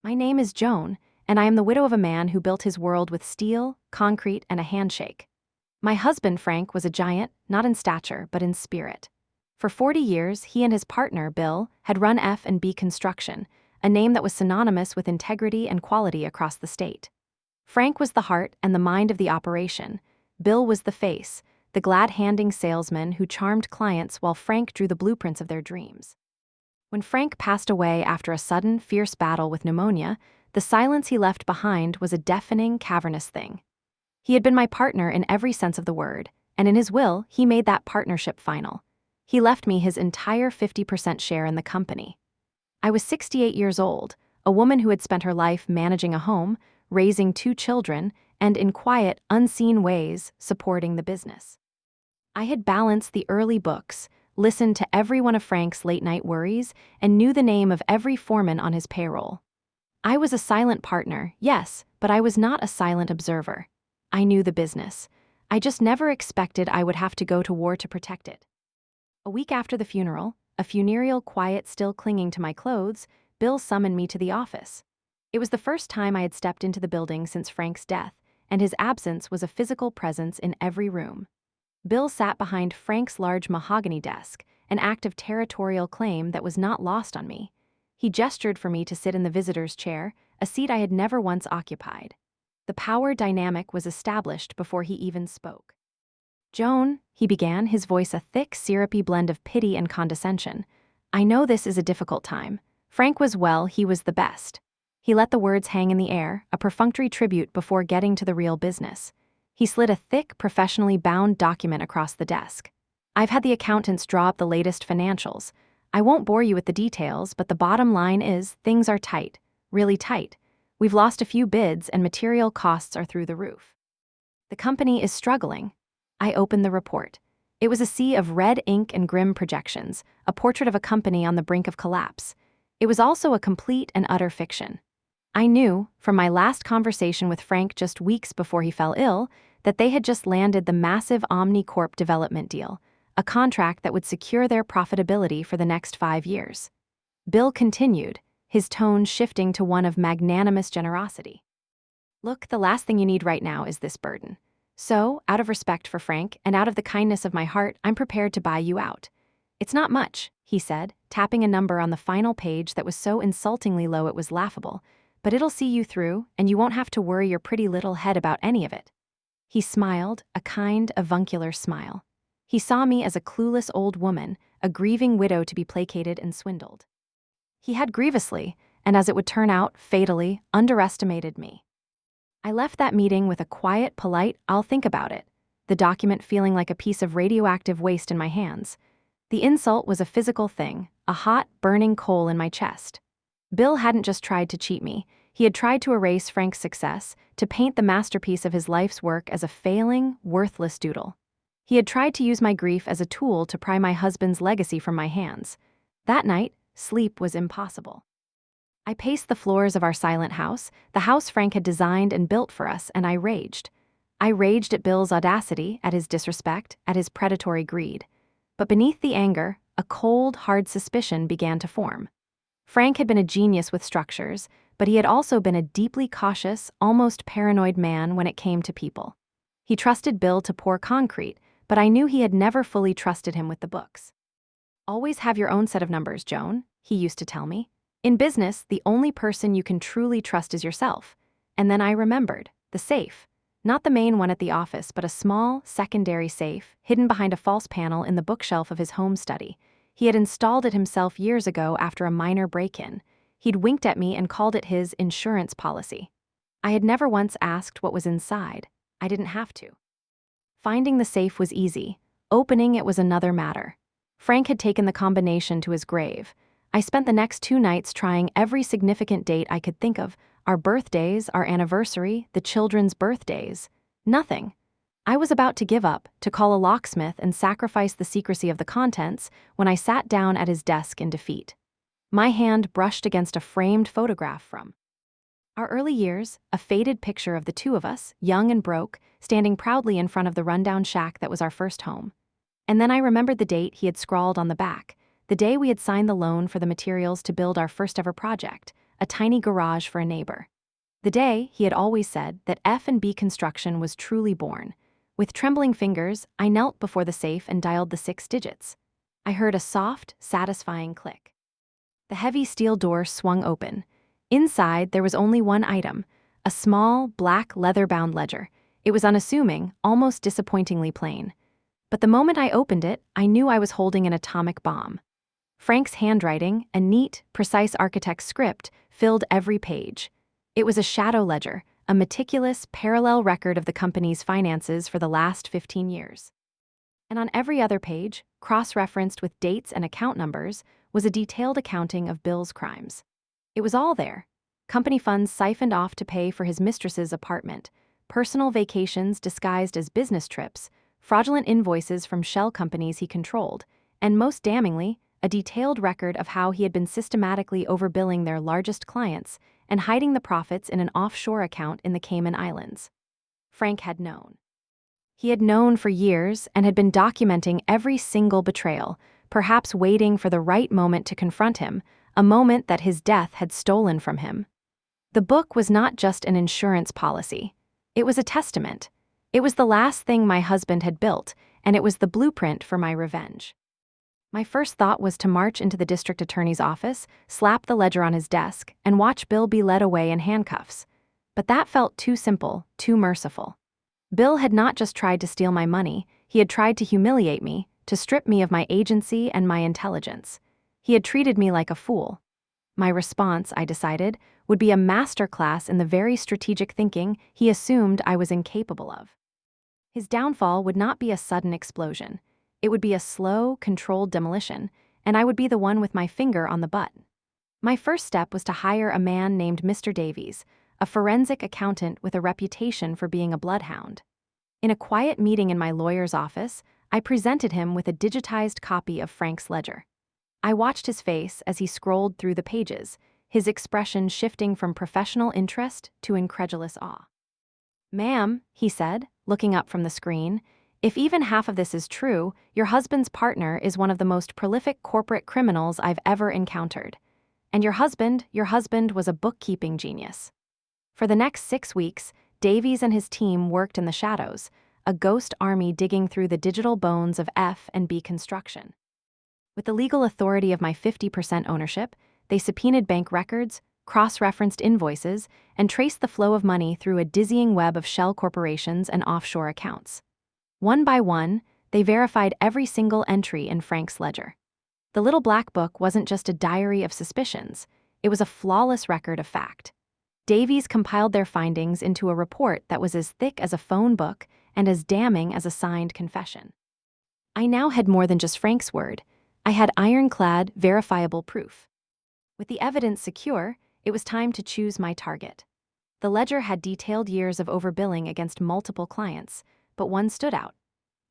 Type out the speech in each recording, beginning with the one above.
My name is Joan, and I am the widow of a man who built his world with steel, concrete, and a handshake. My husband, Frank, was a giant, not in stature, but in spirit. For 40 years, he and his partner, Bill, had run F&B Construction, a name that was synonymous with integrity and quality across the state. Frank was the heart and the mind of the operation. Bill was the face, the glad-handing salesman who charmed clients while Frank drew the blueprints of their dreams. When Frank passed away after a sudden, fierce battle with pneumonia, the silence he left behind was a deafening, cavernous thing. He had been my partner in every sense of the word, and in his will, he made that partnership final. He left me his entire 50% share in the company. I was 68 years old, a woman who had spent her life managing a home, raising 2 children, and in quiet, unseen ways, supporting the business. I had balanced the early books, listened to every one of Frank's late-night worries, and knew the name of every foreman on his payroll. I was a silent partner, yes, but I was not a silent observer. I knew the business. I just never expected I would have to go to war to protect it. A week after the funeral, a funereal quiet still clinging to my clothes, Bill summoned me to the office. It was the first time I had stepped into the building since Frank's death, and his absence was a physical presence in every room. Bill sat behind Frank's large mahogany desk, an act of territorial claim that was not lost on me. He gestured for me to sit in the visitor's chair, a seat I had never once occupied. The power dynamic was established before he even spoke. "Joan," he began, his voice a thick, syrupy blend of pity and condescension. "I know this is a difficult time. Frank was well, he was the best." He let the words hang in the air, a perfunctory tribute before getting to the real business. He slid a thick, professionally bound document across the desk. "I've had the accountants draw up the latest financials. I won't bore you with the details, but the bottom line is things are tight, really tight. We've lost a few bids and material costs are through the roof. The company is struggling." I opened the report. It was a sea of red ink and grim projections, a portrait of a company on the brink of collapse. It was also a complete and utter fiction. I knew, from my last conversation with Frank just weeks before he fell ill, that they had just landed the massive OmniCorp development deal, a contract that would secure their profitability for the next 5 years. Bill continued, his tone shifting to one of magnanimous generosity. "Look, the last thing you need right now is this burden. So, out of respect for Frank and out of the kindness of my heart, I'm prepared to buy you out. It's not much," he said, tapping a number on the final page that was so insultingly low it was laughable, "but it'll see you through, and you won't have to worry your pretty little head about any of it." He smiled, a kind, avuncular smile. He saw me as a clueless old woman, a grieving widow to be placated and swindled. He had grievously, and as it would turn out, fatally, underestimated me. I left that meeting with a quiet, polite, "I'll think about it," the document feeling like a piece of radioactive waste in my hands. The insult was a physical thing, a hot, burning coal in my chest. Bill hadn't just tried to cheat me. He had tried to erase Frank's success, to paint the masterpiece of his life's work as a failing, worthless doodle. He had tried to use my grief as a tool to pry my husband's legacy from my hands. That night, sleep was impossible. I paced the floors of our silent house, the house Frank had designed and built for us, and I raged. I raged at Bill's audacity, at his disrespect, at his predatory greed. But beneath the anger, a cold, hard suspicion began to form. Frank had been a genius with structures, but he had also been a deeply cautious, almost paranoid man when it came to people. He trusted Bill to pour concrete, but I knew he had never fully trusted him with the books. "Always have your own set of numbers, Joan," he used to tell me. "In business, the only person you can truly trust is yourself." And then I remembered, the safe. Not the main one at the office, but a small, secondary safe, hidden behind a false panel in the bookshelf of his home study. He had installed it himself years ago after a minor break-in. He'd winked at me and called it his insurance policy. I had never once asked what was inside. I didn't have to. Finding the safe was easy. Opening it was another matter. Frank had taken the combination to his grave. I spent the next 2 nights trying every significant date I could think of, our birthdays, our anniversary, the children's birthdays. Nothing. I was about to give up, to call a locksmith and sacrifice the secrecy of the contents, when I sat down at his desk in defeat. My hand brushed against a framed photograph from our early years, a faded picture of the 2 of us, young and broke, standing proudly in front of the rundown shack that was our first home. And then I remembered the date he had scrawled on the back, the day we had signed the loan for the materials to build our first ever project, a tiny garage for a neighbor. The day, he had always said, that F&B construction was truly born. With trembling fingers, I knelt before the safe and dialed the 6 digits. I heard a soft, satisfying click. The heavy steel door swung open. Inside, there was only one item, a small, black, leather-bound ledger. It was unassuming, almost disappointingly plain. But the moment I opened it, I knew I was holding an atomic bomb. Frank's handwriting, a neat, precise architect's script, filled every page. It was a shadow ledger, a meticulous, parallel record of the company's finances for the last 15 years. And on every other page, cross-referenced with dates and account numbers, was a detailed accounting of Bill's crimes. It was all there. Company funds siphoned off to pay for his mistress's apartment, personal vacations disguised as business trips, fraudulent invoices from shell companies he controlled, and most damningly, a detailed record of how he had been systematically overbilling their largest clients and hiding the profits in an offshore account in the Cayman Islands. Frank had known. He had known for years and had been documenting every single betrayal, perhaps waiting for the right moment to confront him, a moment that his death had stolen from him. The book was not just an insurance policy. It was a testament. It was the last thing my husband had built, and it was the blueprint for my revenge. My first thought was to march into the district attorney's office, slap the ledger on his desk, and watch Bill be led away in handcuffs. But that felt too simple, too merciful. Bill had not just tried to steal my money, he had tried to humiliate me, to strip me of my agency and my intelligence. He had treated me like a fool. My response, I decided, would be a masterclass in the very strategic thinking he assumed I was incapable of. His downfall would not be a sudden explosion. It would be a slow, controlled demolition, and I would be the one with my finger on the butt. My first step was to hire a man named Mr. Davies, a forensic accountant with a reputation for being a bloodhound. In a quiet meeting in my lawyer's office, I presented him with a digitized copy of Frank's ledger. I watched his face as he scrolled through the pages, his expression shifting from professional interest to incredulous awe. "Ma'am," he said, looking up from the screen, "if even half of this is true, your husband's partner is one of the most prolific corporate criminals I've ever encountered. And your husband was a bookkeeping genius." For the next 6 weeks, Davies and his team worked in the shadows, a ghost army digging through the digital bones of F&B construction. With the legal authority of my 50% ownership, they subpoenaed bank records, cross-referenced invoices, and traced the flow of money through a dizzying web of shell corporations and offshore accounts. One by one, they verified every single entry in Frank's ledger. The little black book wasn't just a diary of suspicions, it was a flawless record of fact. Davies compiled their findings into a report that was as thick as a phone book and as damning as a signed confession. I now had more than just Frank's word. I had ironclad, verifiable proof. With the evidence secure, it was time to choose my target. The ledger had detailed years of overbilling against multiple clients, but one stood out.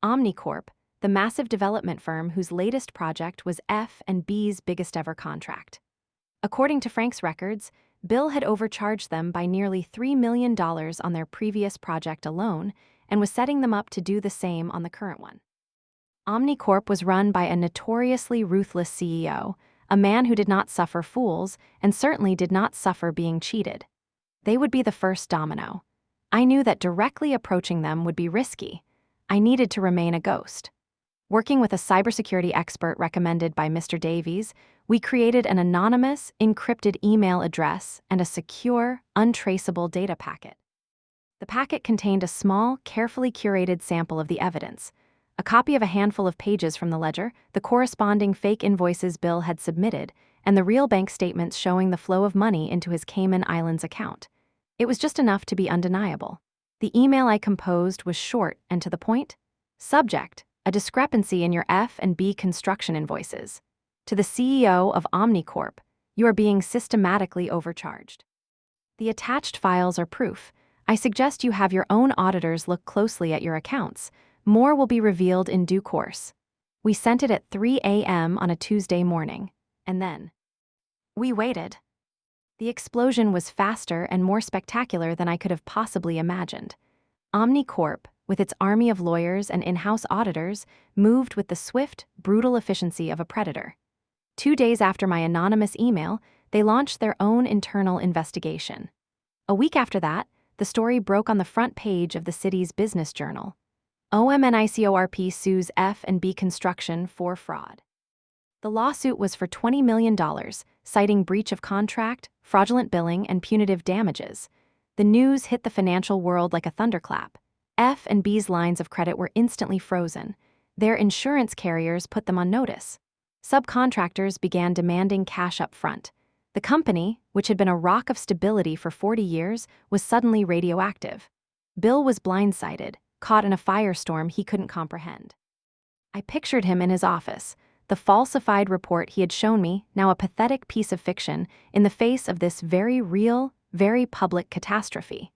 Omnicorp, the massive development firm whose latest project was F&B's biggest ever contract. According to Frank's records, Bill had overcharged them by nearly $3 million on their previous project alone and was setting them up to do the same on the current one. Omnicorp was run by a notoriously ruthless CEO, a man who did not suffer fools and certainly did not suffer being cheated. They would be the first domino. I knew that directly approaching them would be risky. I needed to remain a ghost. Working with a cybersecurity expert recommended by Mr. Davies, we created an anonymous, encrypted email address and a secure, untraceable data packet. The packet contained a small, carefully curated sample of the evidence, a copy of a handful of pages from the ledger, the corresponding fake invoices Bill had submitted, and the real bank statements showing the flow of money into his Cayman Islands account. It was just enough to be undeniable. The email I composed was short and to the point. Subject: a discrepancy in your F&B construction invoices. To the CEO of Omnicorp, you are being systematically overcharged. The attached files are proof. I suggest you have your own auditors look closely at your accounts. More will be revealed in due course. We sent it at 3 a.m. on a Tuesday morning, and then we waited. The explosion was faster and more spectacular than I could have possibly imagined. Omnicorp, with its army of lawyers and in-house auditors, moved with the swift, brutal efficiency of a predator. 2 days after my anonymous email, they launched their own internal investigation. A week after that, the story broke on the front page of the city's business journal. OMNICORP sues F&B Construction for fraud. The lawsuit was for $20 million, citing breach of contract, fraudulent billing, and punitive damages. The news hit the financial world like a thunderclap. F&B's lines of credit were instantly frozen. Their insurance carriers put them on notice. Subcontractors began demanding cash up front. The company, which had been a rock of stability for 40 years, was suddenly radioactive. Bill was blindsided, caught in a firestorm he couldn't comprehend. I pictured him in his office, the falsified report he had shown me, now a pathetic piece of fiction, in the face of this very real, very public catastrophe.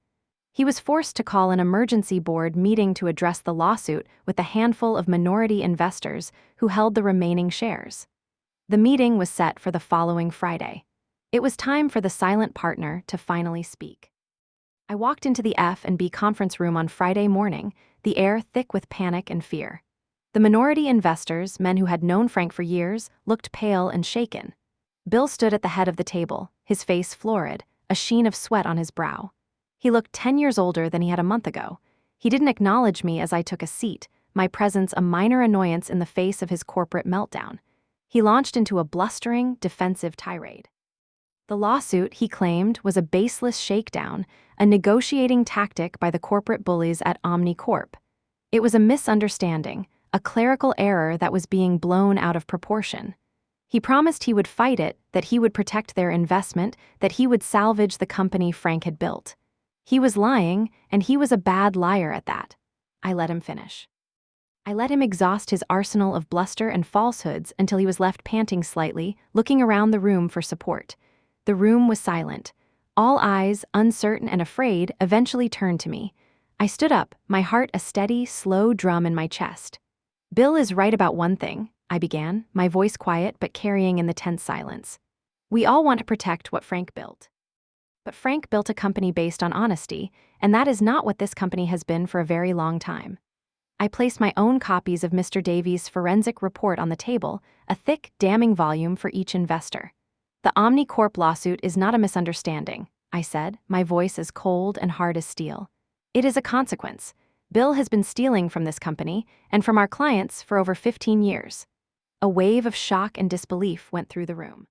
He was forced to call an emergency board meeting to address the lawsuit with a handful of minority investors who held the remaining shares. The meeting was set for the following Friday. It was time for the silent partner to finally speak. I walked into the F&B conference room on Friday morning, the air thick with panic and fear. The minority investors, men who had known Frank for years, looked pale and shaken. Bill stood at the head of the table, his face florid, a sheen of sweat on his brow. He looked 10 years older than he had a month ago. He didn't acknowledge me as I took a seat, my presence a minor annoyance in the face of his corporate meltdown. He launched into a blustering, defensive tirade. The lawsuit, he claimed, was a baseless shakedown, a negotiating tactic by the corporate bullies at OmniCorp. It was a misunderstanding, a clerical error that was being blown out of proportion. He promised he would fight it, that he would protect their investment, that he would salvage the company Frank had built. He was lying, and he was a bad liar at that. I let him finish. I let him exhaust his arsenal of bluster and falsehoods until he was left panting slightly, looking around the room for support. The room was silent. All eyes, uncertain and afraid, eventually turned to me. I stood up, my heart a steady, slow drum in my chest. Bill is right about one thing, I began, my voice quiet but carrying in the tense silence. We all want to protect what Frank built. But Frank built a company based on honesty, and that is not what this company has been for a very long time. I placed my own copies of Mr. Davies' forensic report on the table, a thick, damning volume for each investor. The OmniCorp lawsuit is not a misunderstanding, I said, my voice as cold and hard as steel. It is a consequence. Bill has been stealing from this company and from our clients for over 15 years. A wave of shock and disbelief went through the room.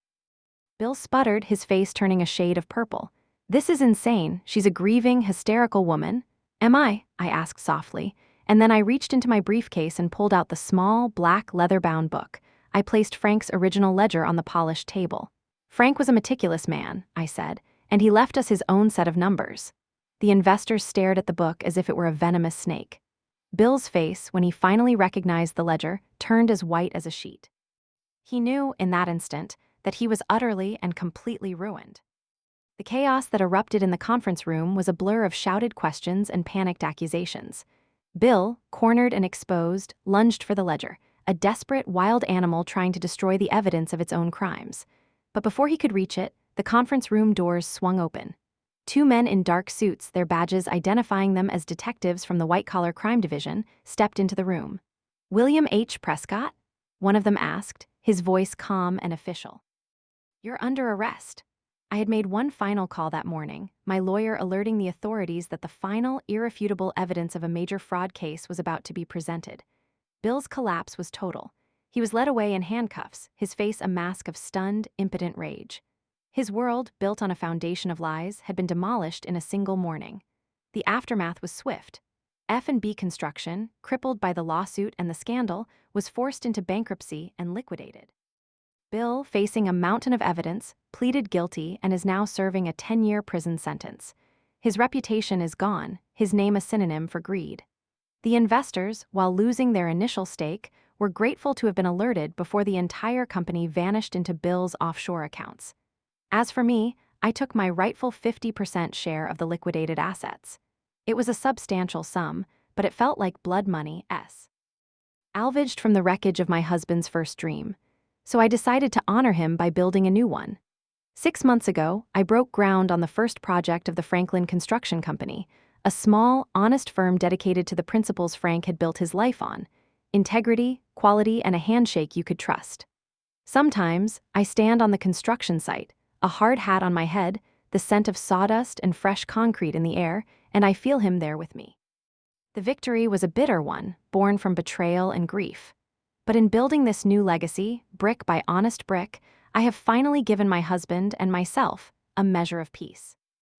Bill sputtered, his face turning a shade of purple. This is insane. She's a grieving, hysterical woman. Am I asked softly, and then I reached into my briefcase and pulled out the small, black, leather-bound book. I placed Frank's original ledger on the polished table. Frank was a meticulous man, I said, and he left us his own set of numbers. The investors stared at the book as if it were a venomous snake. Bill's face, when he finally recognized the ledger, turned as white as a sheet. He knew, in that instant, that he was utterly and completely ruined. The chaos that erupted in the conference room was a blur of shouted questions and panicked accusations. Bill, cornered and exposed, lunged for the ledger, a desperate, wild animal trying to destroy the evidence of its own crimes. But before he could reach it, the conference room doors swung open. Two men in dark suits, their badges identifying them as detectives from the white-collar crime division, stepped into the room. "William H. Prescott?" one of them asked, his voice calm and official. "You're under arrest." I had made one final call that morning, my lawyer alerting the authorities that the final, irrefutable evidence of a major fraud case was about to be presented. Bill's collapse was total. He was led away in handcuffs, his face a mask of stunned, impotent rage. His world, built on a foundation of lies, had been demolished in a single morning. The aftermath was swift. F&B Construction, crippled by the lawsuit and the scandal, was forced into bankruptcy and liquidated. Bill, facing a mountain of evidence, pleaded guilty and is now serving a 10-year prison sentence. His reputation is gone, his name a synonym for greed. The investors, while losing their initial stake, were grateful to have been alerted before the entire company vanished into Bill's offshore accounts. As for me, I took my rightful 50% share of the liquidated assets. It was a substantial sum, but it felt like blood money, salvaged from the wreckage of my husband's first dream. So I decided to honor him by building a new one. 6 months ago, I broke ground on the first project of the Franklin Construction Company, a small, honest firm dedicated to the principles Frank had built his life on: integrity, quality, and a handshake you could trust. Sometimes, I stand on the construction site, a hard hat on my head, the scent of sawdust and fresh concrete in the air, and I feel him there with me. The victory was a bitter one, born from betrayal and grief. But in building this new legacy, brick by honest brick, I have finally given my husband and myself a measure of peace.